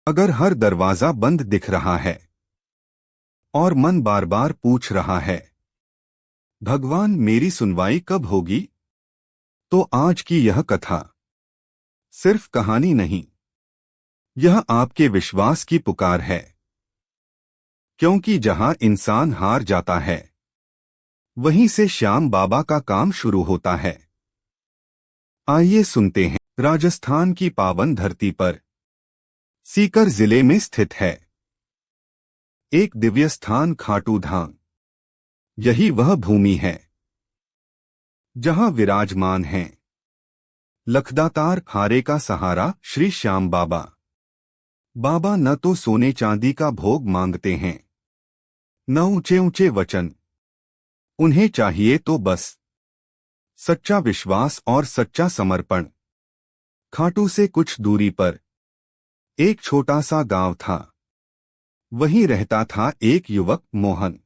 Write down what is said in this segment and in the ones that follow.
अगर हर दरवाजा बंद दिख रहा है और मन बार बार पूछ रहा है, भगवान मेरी सुनवाई कब होगी, तो आज की यह कथा सिर्फ कहानी नहीं, यह आपके विश्वास की पुकार है। क्योंकि जहां इंसान हार जाता है, वहीं से श्याम बाबा का काम शुरू होता है। आइए सुनते हैं। राजस्थान की पावन धरती पर सीकर जिले में स्थित है एक दिव्य स्थान खाटू धाम। यही वह भूमि है जहां विराजमान हैं लखदातार खारे का सहारा श्री श्याम बाबा। बाबा न तो सोने चांदी का भोग मांगते हैं, न ऊंचे ऊंचे वचन। उन्हें चाहिए तो बस सच्चा विश्वास और सच्चा समर्पण। खाटू से कुछ दूरी पर एक छोटा सा गांव था। वहीं रहता था एक युवक मोहन।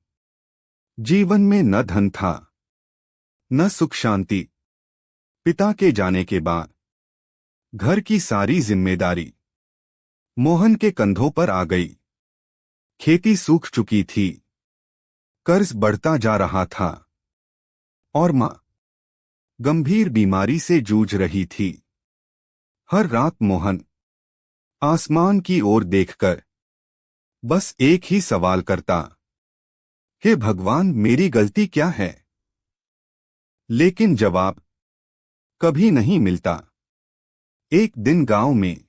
जीवन में न धन था, न सुख शांति। पिता के जाने के बाद घर की सारी जिम्मेदारी मोहन के कंधों पर आ गई। खेती सूख चुकी थी, कर्ज बढ़ता जा रहा था और मां गंभीर बीमारी से जूझ रही थी। हर रात मोहन आसमान की ओर देखकर बस एक ही सवाल करता, हे भगवान मेरी गलती क्या है। लेकिन जवाब कभी नहीं मिलता। एक दिन गांव में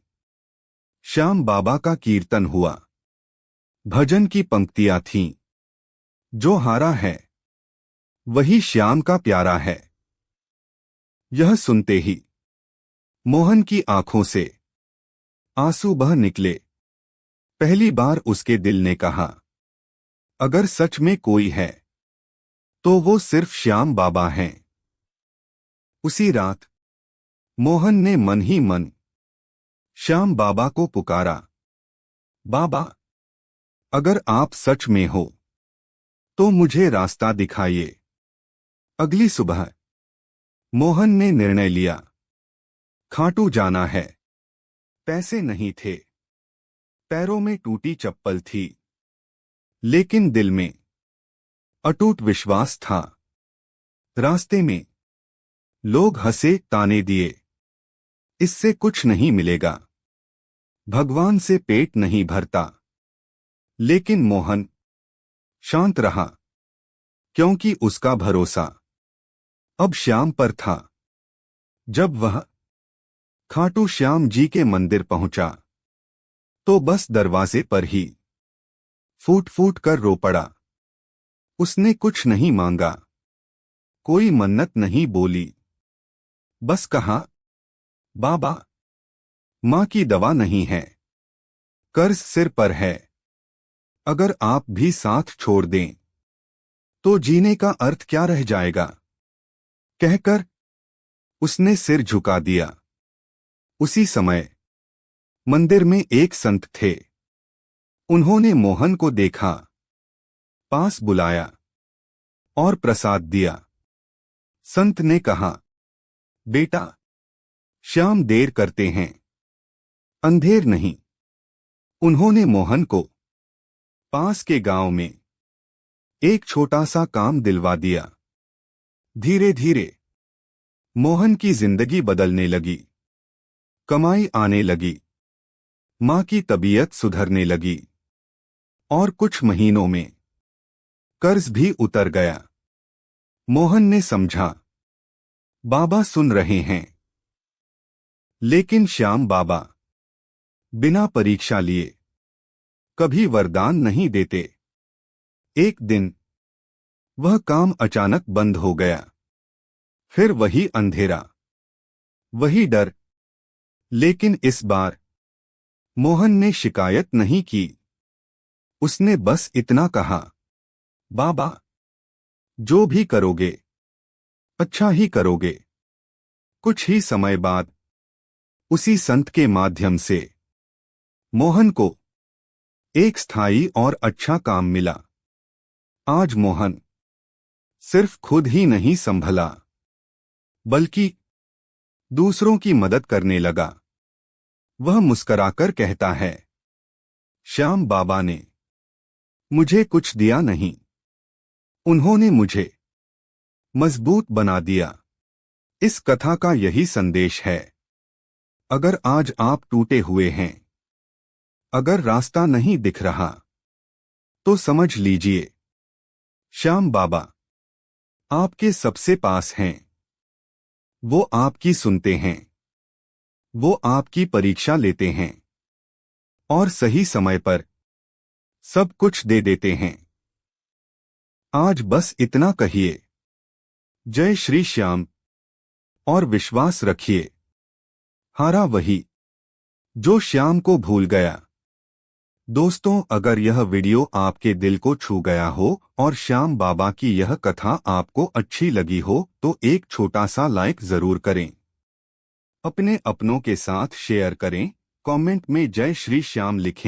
श्याम बाबा का कीर्तन हुआ। भजन की पंक्तियां थीं, जो हारा है वही श्याम का प्यारा है। यह सुनते ही मोहन की आंखों से आंसू बह निकले। पहली बार उसके दिल ने कहा, अगर सच में कोई है तो वो सिर्फ श्याम बाबा हैं। उसी रात मोहन ने मन ही मन श्याम बाबा को पुकारा, बाबा अगर आप सच में हो तो मुझे रास्ता दिखाइए। अगली सुबह मोहन ने निर्णय लिया, खाटू जाना है। पैसे नहीं थे, पैरों में टूटी चप्पल थी, लेकिन दिल में अटूट विश्वास था। रास्ते में लोग हंसे, ताने दिए, इससे कुछ नहीं मिलेगा, भगवान से पेट नहीं भरता। लेकिन मोहन शांत रहा, क्योंकि उसका भरोसा अब श्याम पर था। जब वह खाटू श्याम जी के मंदिर पहुंचा तो बस दरवाजे पर ही फूट फूट कर रो पड़ा। उसने कुछ नहीं मांगा, कोई मन्नत नहीं बोली, बस कहा, बाबा मां की दवा नहीं है, कर्ज सिर पर है, अगर आप भी साथ छोड़ दें तो जीने का अर्थ क्या रह जाएगा। कहकर उसने सिर झुका दिया। उसी समय मंदिर में एक संत थे। उन्होंने मोहन को देखा, पास बुलाया और प्रसाद दिया। संत ने कहा, बेटा श्याम देर करते हैं, अंधेर नहीं। उन्होंने मोहन को पास के गांव में एक छोटा सा काम दिलवा दिया। धीरे धीरे मोहन की जिंदगी बदलने लगी, कमाई आने लगी, मां की तबीयत सुधरने लगी और कुछ महीनों में कर्ज भी उतर गया। मोहन ने समझा, बाबा सुन रहे हैं। लेकिन श्याम बाबा बिना परीक्षा लिए कभी वरदान नहीं देते। एक दिन वह काम अचानक बंद हो गया। फिर वही अंधेरा, वही डर। लेकिन इस बार मोहन ने शिकायत नहीं की। उसने बस इतना कहा, बाबा जो भी करोगे अच्छा ही करोगे। कुछ ही समय बाद उसी संत के माध्यम से मोहन को एक स्थायी और अच्छा काम मिला। आज मोहन सिर्फ खुद ही नहीं संभला, बल्कि दूसरों की मदद करने लगा। वह मुस्कराकर कहता है, श्याम बाबा ने मुझे कुछ दिया नहीं, उन्होंने मुझे मजबूत बना दिया। इस कथा का यही संदेश है। अगर आज आप टूटे हुए हैं, अगर रास्ता नहीं दिख रहा, तो समझ लीजिए श्याम बाबा आपके सबसे पास हैं। वो आपकी सुनते हैं, वो आपकी परीक्षा लेते हैं और सही समय पर सब कुछ दे देते हैं। आज बस इतना कहिए, जय श्री श्याम, और विश्वास रखिए, हारा वही जो श्याम को भूल गया। दोस्तों, अगर यह वीडियो आपके दिल को छू गया हो और श्याम बाबा की यह कथा आपको अच्छी लगी हो तो एक छोटा सा लाइक जरूर करें। अपने अपनों के साथ शेयर करें, कमेंट में जय श्री श्याम लिखें।